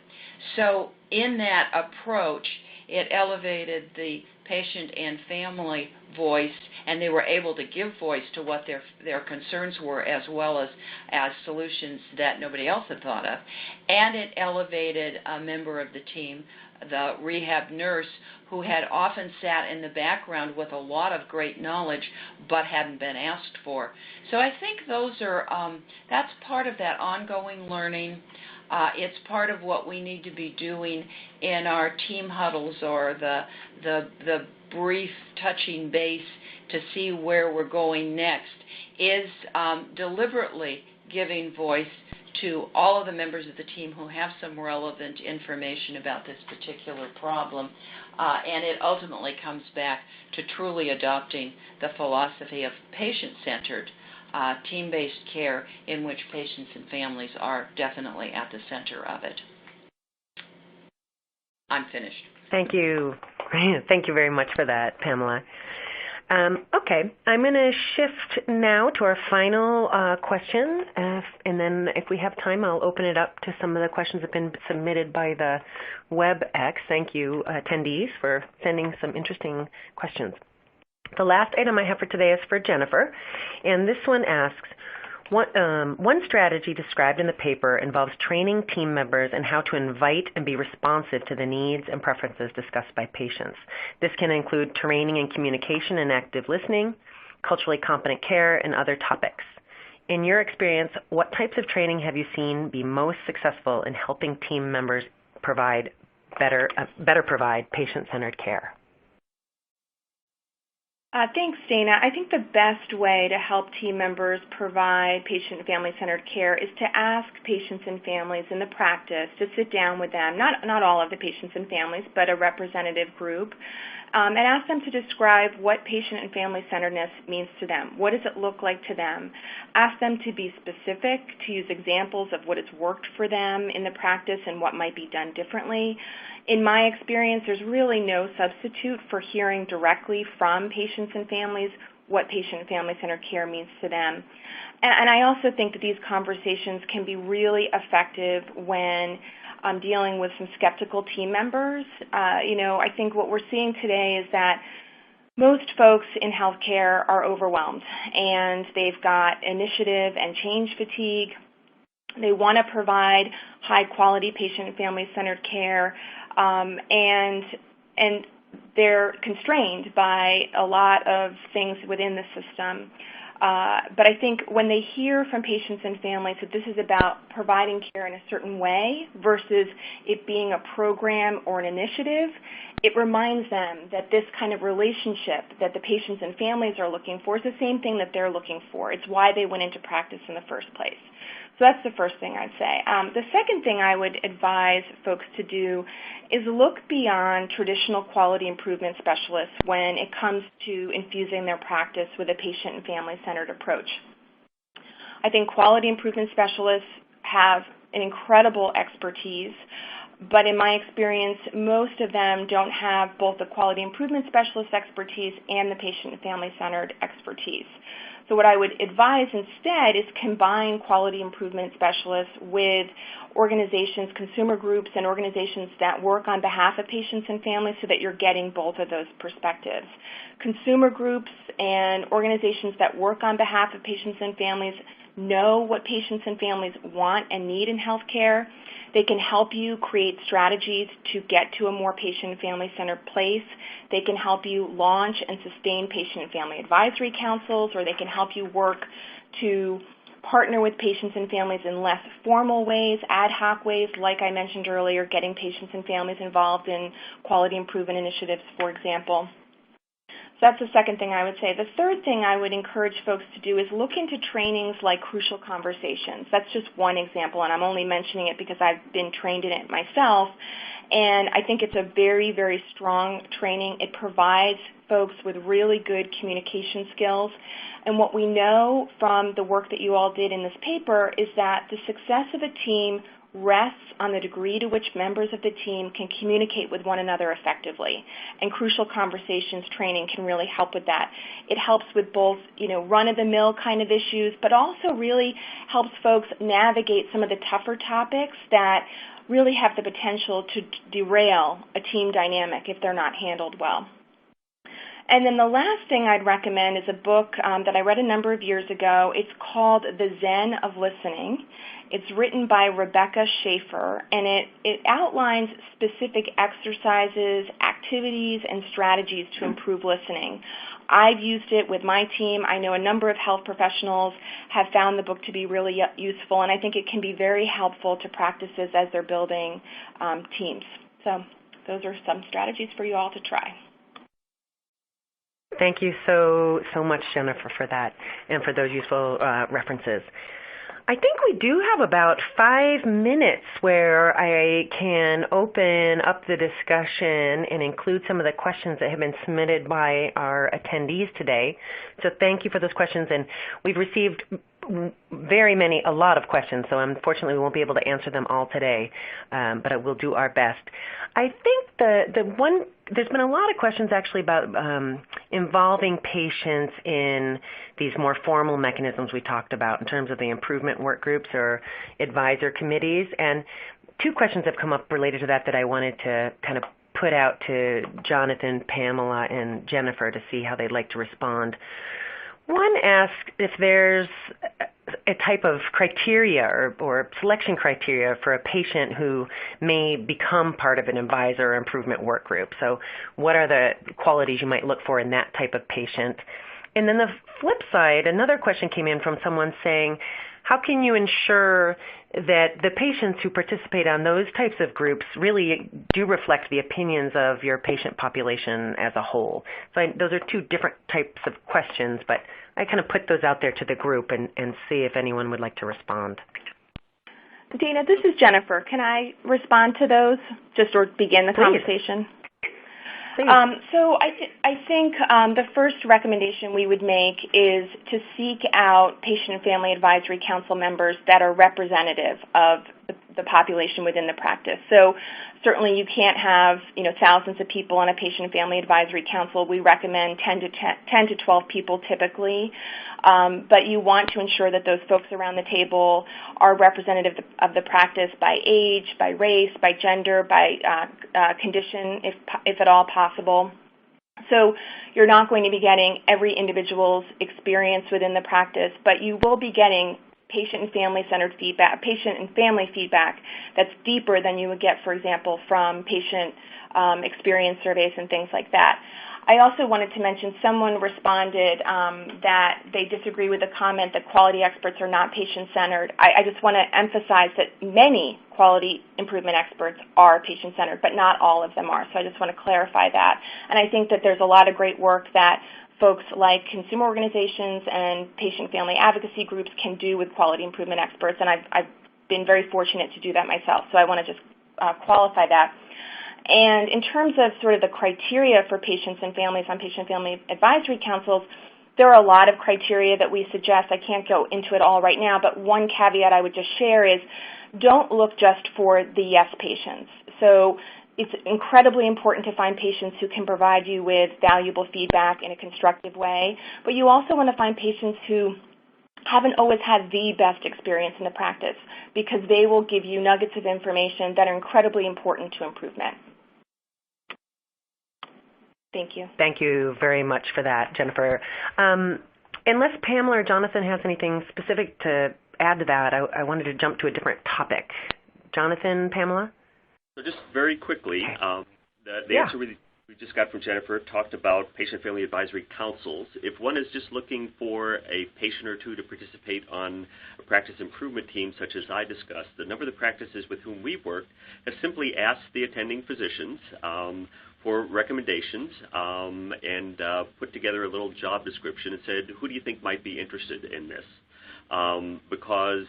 So in that approach, it elevated the patient and family voice, and they were able to give voice to what their concerns were, as well as solutions that nobody else had thought of. And it elevated a member of the team, the rehab nurse, who had often sat in the background with a lot of great knowledge but hadn't been asked for. So I think those are that's part of that ongoing learning. It's part of what we need to be doing in our team huddles, or the brief touching base to see where we're going next, is deliberately giving voice to all of the members of the team who have some relevant information about this particular problem, and it ultimately comes back to truly adopting the philosophy of patient-centered, team-based care in which patients and families are definitely at the center of it. I'm finished. Thank you. Thank you very much for that, Pamela. Okay, I'm going to shift now to our final question, and then if we have time, I'll open it up to some of the questions that have been submitted by the WebEx. Thank you, attendees, for sending some interesting questions. The last item I have for today is for Jennifer, and this one asks, one strategy described in the paper involves training team members in how to invite and be responsive to the needs and preferences discussed by patients. This can include training in communication and active listening, culturally competent care, and other topics. In your experience, what types of training have you seen be most successful in helping team members better provide patient-centered care? Thanks, Dana. I think the best way to help team members provide patient and family-centered care is to ask patients and families in the practice to sit down with them, not all of the patients and families, but a representative group, and ask them to describe what patient and family-centeredness means to them. What does it look like to them? Ask them to be specific, to use examples of what has worked for them in the practice and what might be done differently. In my experience, there's really no substitute for hearing directly from patients and families what patient and family-centered care means to them. And I also think that these conversations can be really effective when dealing with some skeptical team members. I think what we're seeing today is that most folks in healthcare are overwhelmed, and they've got initiative and change fatigue. They want to provide high-quality patient and family-centered care, and they're constrained by a lot of things within the system. But I think when they hear from patients and families that this is about providing care in a certain way versus it being a program or an initiative, it reminds them that this kind of relationship that the patients and families are looking for is the same thing that they're looking for. It's why they went into practice in the first place. So that's the first thing I'd say. The second thing I would advise folks to do is look beyond traditional quality improvement specialists when it comes to infusing their practice with a patient and family-centered approach. I think quality improvement specialists have an incredible expertise, but in my experience, most of them don't have both the quality improvement specialist expertise and the patient and family-centered expertise. So what I would advise instead is combine quality improvement specialists with organizations, consumer groups, and organizations that work on behalf of patients and families so that you're getting both of those perspectives. Consumer groups and organizations that work on behalf of patients and families know what patients and families want and need in healthcare. They can help you create strategies to get to a more patient and family-centered place. They can help you launch and sustain patient and family advisory councils, or they can help you work to partner with patients and families in less formal ways, ad hoc ways, like I mentioned earlier, getting patients and families involved in quality improvement initiatives, for example. So that's the second thing I would say. The third thing I would encourage folks to do is look into trainings like Crucial Conversations. That's just one example, and I'm only mentioning it because I've been trained in it myself. And I think it's a very, very strong training. It provides folks with really good communication skills. And what we know from the work that you all did in this paper is that the success of a team rests on the degree to which members of the team can communicate with one another effectively. And Crucial Conversations training can really help with that. It helps with both, run-of-the-mill kind of issues, but also really helps folks navigate some of the tougher topics that really have the potential to derail a team dynamic if they're not handled well. And then the last thing I'd recommend is a book that I read a number of years ago. It's called The Zen of Listening. It's written by Rebecca Schaefer, and it outlines specific exercises, activities, and strategies to improve listening. I've used it with my team. I know a number of health professionals have found the book to be really useful, and I think it can be very helpful to practices as they're building teams. So those are some strategies for you all to try. Thank you so much, Jennifer, for that and for those useful references. I think we do have about 5 minutes where I can open up the discussion and include some of the questions that have been submitted by our attendees today. So thank you for those questions, and we've received a lot of questions, so unfortunately we won't be able to answer them all today, but I will do our best. I think there's been a lot of questions actually about involving patients in these more formal mechanisms we talked about in terms of the improvement work groups or advisor committees, and 2 questions have come up related to that I wanted to kind of put out to Jonathan, Pamela, and Jennifer to see how they'd like to respond. One asks if there's a type of criteria or selection criteria for a patient who may become part of an advisor or improvement work group. So what are the qualities you might look for in that type of patient? And then the flip side, another question came in from someone saying, how can you ensure that the patients who participate on those types of groups really do reflect the opinions of your patient population as a whole? So those are 2 different types of questions, but I kind of put those out there to the group and see if anyone would like to respond. Dana, this is Jennifer. Can I respond to those or begin the conversation? So I think the first recommendation we would make is to seek out patient and family advisory council members that are representative of the population within the practice. So certainly you can't have thousands of people on a patient and family advisory council. We recommend 10 to 12 people typically, but you want to ensure that those folks around the table are representative of the practice by age, by race, by gender, by condition, if at all possible. So you're not going to be getting every individual's experience within the practice, but you will be getting patient and family-centered feedback, patient and family feedback that's deeper than you would get, for example, from patient experience surveys and things like that. I also wanted to mention someone responded that they disagree with the comment that quality experts are not patient-centered. I just want to emphasize that many quality improvement experts are patient-centered, but not all of them are. So I just want to clarify that. And I think that there's a lot of great work that folks like consumer organizations and patient family advocacy groups can do with quality improvement experts, and I've been very fortunate to do that myself. So I want to just qualify that. And in terms of sort of the criteria for patients and families on patient family advisory councils, there are a lot of criteria that we suggest. I can't go into it all right now, but one caveat I would just share is don't look just for the yes patients. So it's incredibly important to find patients who can provide you with valuable feedback in a constructive way, but you also want to find patients who haven't always had the best experience in the practice, because they will give you nuggets of information that are incredibly important to improvement. Thank you. Thank you very much for that, Jennifer. Unless Pamela or Jonathan has anything specific to add to that, I wanted to jump to a different topic. Jonathan, Pamela? So just very quickly, the answer we just got from Jennifer talked about patient-family advisory councils. If one is just looking for a patient or 2 to participate on a practice improvement team, such as I discussed, the number of the practices with whom we've worked has simply asked the attending physicians for recommendations and put together a little job description and said, who do you think might be interested in this? Because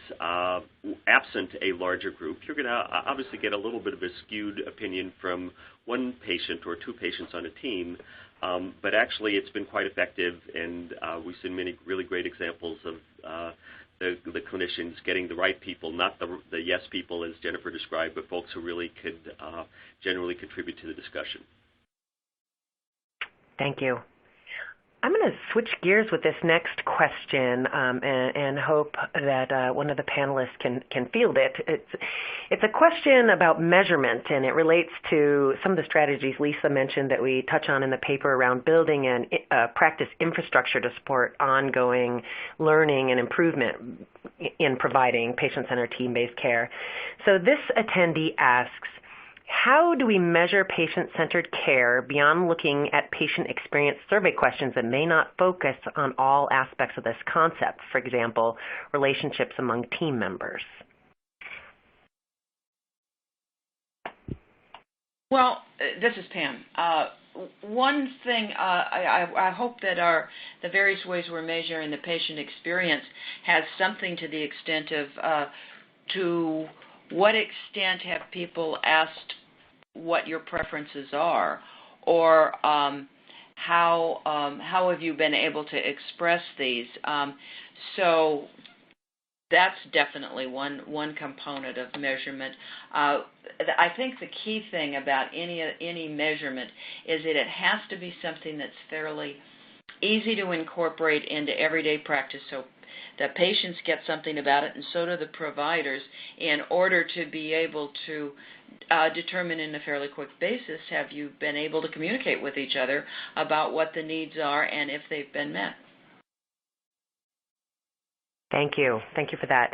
absent a larger group, you're going to obviously get a little bit of a skewed opinion from one patient or 2 patients on a team, but actually it's been quite effective, and we've seen many really great examples of the clinicians getting the right people, not the yes people as Jennifer described, but folks who really could generally contribute to the discussion. Thank you. I'm going to switch gears with this next question and hope that one of the panelists can field it. It's a question about measurement, and it relates to some of the strategies Lisa mentioned that we touch on in the paper around building a practice infrastructure to support ongoing learning and improvement in providing patient-centered team-based care. So this attendee asks, how do we measure patient-centered care beyond looking at patient experience survey questions that may not focus on all aspects of this concept, for example, relationships among team members? Well, this is Pam. one thing, I hope that the various ways we're measuring the patient experience has something to the extent of to what extent have people asked what your preferences are, or how have you been able to express these? So that's definitely one component of measurement. I think the key thing about any measurement is that it has to be something that's fairly easy to incorporate into everyday practice, so the patients get something about it, and so do the providers, in order to be able to determine in a fairly quick basis, have you been able to communicate with each other about what the needs are and if they've been met. Thank you. Thank you for that.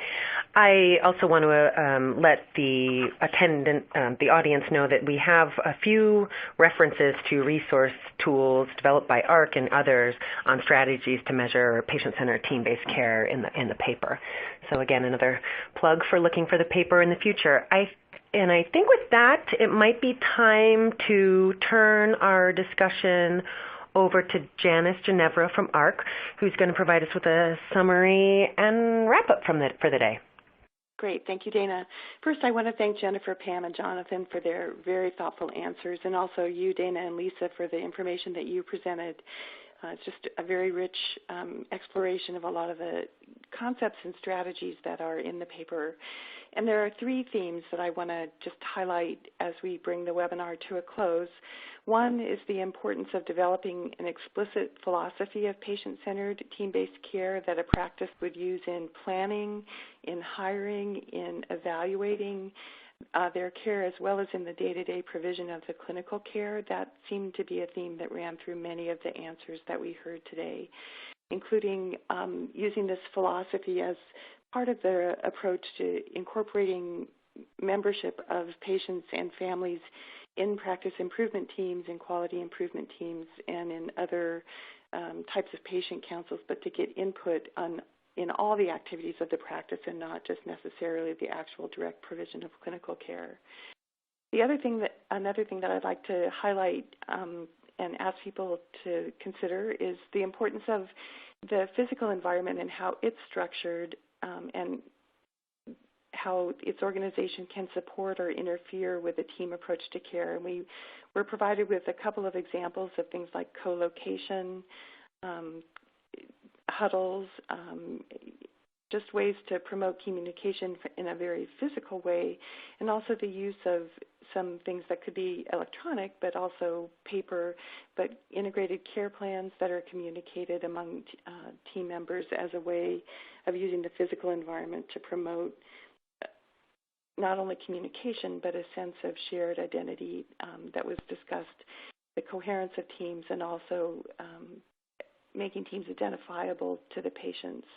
I also want to let the the audience know that we have a few references to resource tools developed by AHRQ and others on strategies to measure patient-centered team-based care in the paper. So again, another plug for looking for the paper in the future. I think with that, it might be time to turn our discussion over to Janice Ginevra from AHRQ, who's going to provide us with a summary and wrap-up for the day. Great. Thank you, Dana. First, I want to thank Jennifer, Pam, and Jonathan for their very thoughtful answers, and also you, Dana, and Lisa for the information that you presented. It's just a very rich exploration of a lot of the concepts and strategies that are in the paper. And there are three themes that I want to just highlight as we bring the webinar to a close. One is the importance of developing an explicit philosophy of patient-centered team-based care that a practice would use in planning, in hiring, in evaluating their care, as well as in the day-to-day provision of the clinical care. That seemed to be a theme that ran through many of the answers that we heard today, including using this philosophy as part of the approach to incorporating membership of patients and families in practice improvement teams, in quality improvement teams, and in other types of patient councils, but to get input in all the activities of the practice and not just necessarily the actual direct provision of clinical care. Another thing that I'd like to highlight and ask people to consider is the importance of the physical environment and how it's structured and how its organization can support or interfere with a team approach to care. And we were provided with a couple of examples of things like co-location, huddles, just ways to promote communication in a very physical way, and also the use of some things that could be electronic but also paper, but integrated care plans that are communicated among team members as a way of using the physical environment to promote not only communication but a sense of shared identity that was discussed, the coherence of teams, and also making teams identifiable to the patients.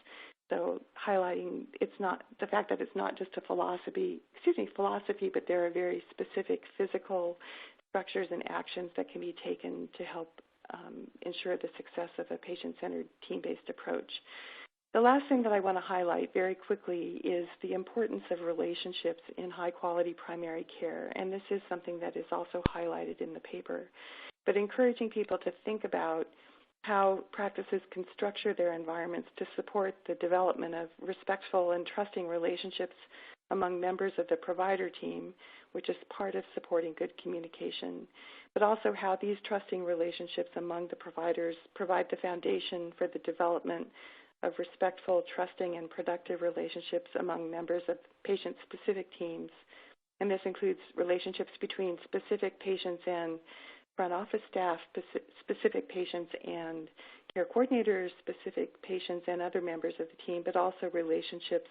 So highlighting the fact that it's not just a philosophy, but there are very specific physical structures and actions that can be taken to help ensure the success of a patient-centered team-based approach. The last thing that I want to highlight very quickly is the importance of relationships in high-quality primary care, and this is something that is also highlighted in the paper. But encouraging people to think about how practices can structure their environments to support the development of respectful and trusting relationships among members of the provider team, which is part of supporting good communication, but also how these trusting relationships among the providers provide the foundation for the development of respectful, trusting, and productive relationships among members of patient-specific teams. And this includes relationships between specific patients and front office staff, specific patients and care coordinators, specific patients and other members of the team, but also relationships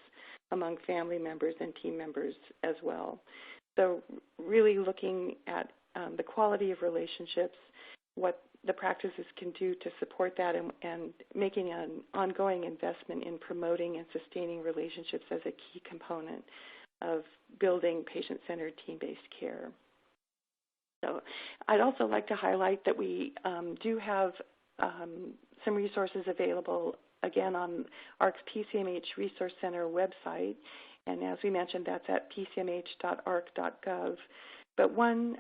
among family members and team members as well. So really looking at the quality of relationships, what the practices can do to support that, and making an ongoing investment in promoting and sustaining relationships as a key component of building patient-centered team-based care. So I'd also like to highlight that we do have some resources available, again, on AHRQ's PCMH Resource Center website. And as we mentioned, that's at pcmh.ahrq.gov. But one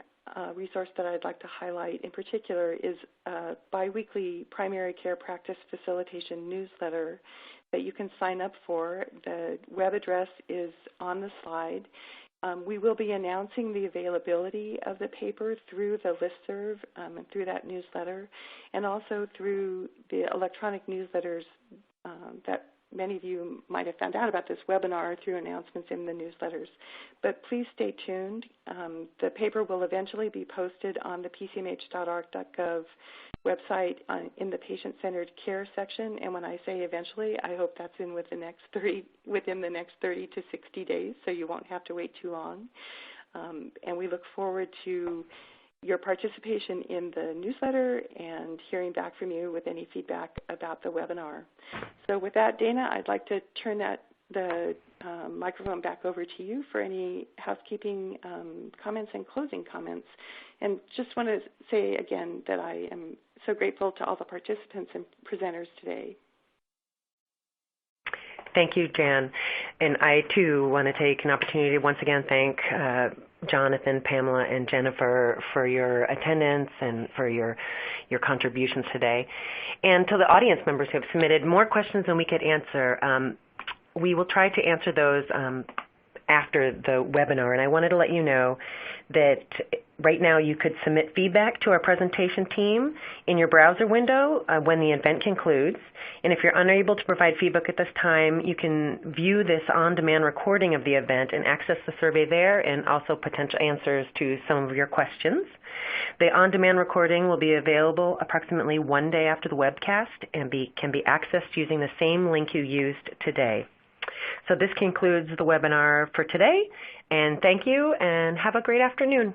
resource that I'd like to highlight in particular is a biweekly primary care practice facilitation newsletter that you can sign up for. The web address is on the slide. We will be announcing the availability of the paper through the listserv and through that newsletter, and also through the electronic newsletters that many of you might have found out about this webinar through announcements in the newsletters. But please stay tuned. The paper will eventually be posted on the pcmh.ahrq.gov website in the patient-centered care section. And when I say eventually, I hope that's within the next 30 to 60 days, so you won't have to wait too long. And we look forward to your participation in the newsletter and hearing back from you with any feedback about the webinar. So with that, Dana, I'd like to turn the microphone back over to you for any housekeeping comments and closing comments. And just want to say again that I am so grateful to all the participants and presenters today. Thank you, Jan. And I, too, want to take an opportunity to once again thank Jonathan, Pamela, and Jennifer for your attendance and for your contributions today. And to the audience members who have submitted more questions than we could answer, we will try to answer those after the webinar. And I wanted to let you know that right now you could submit feedback to our presentation team in your browser window when the event concludes. And if you're unable to provide feedback at this time, you can view this on-demand recording of the event and access the survey there and also potential answers to some of your questions. The on-demand recording will be available approximately 1 day after the webcast and can be accessed using the same link you used today. So this concludes the webinar for today, and thank you, and have a great afternoon.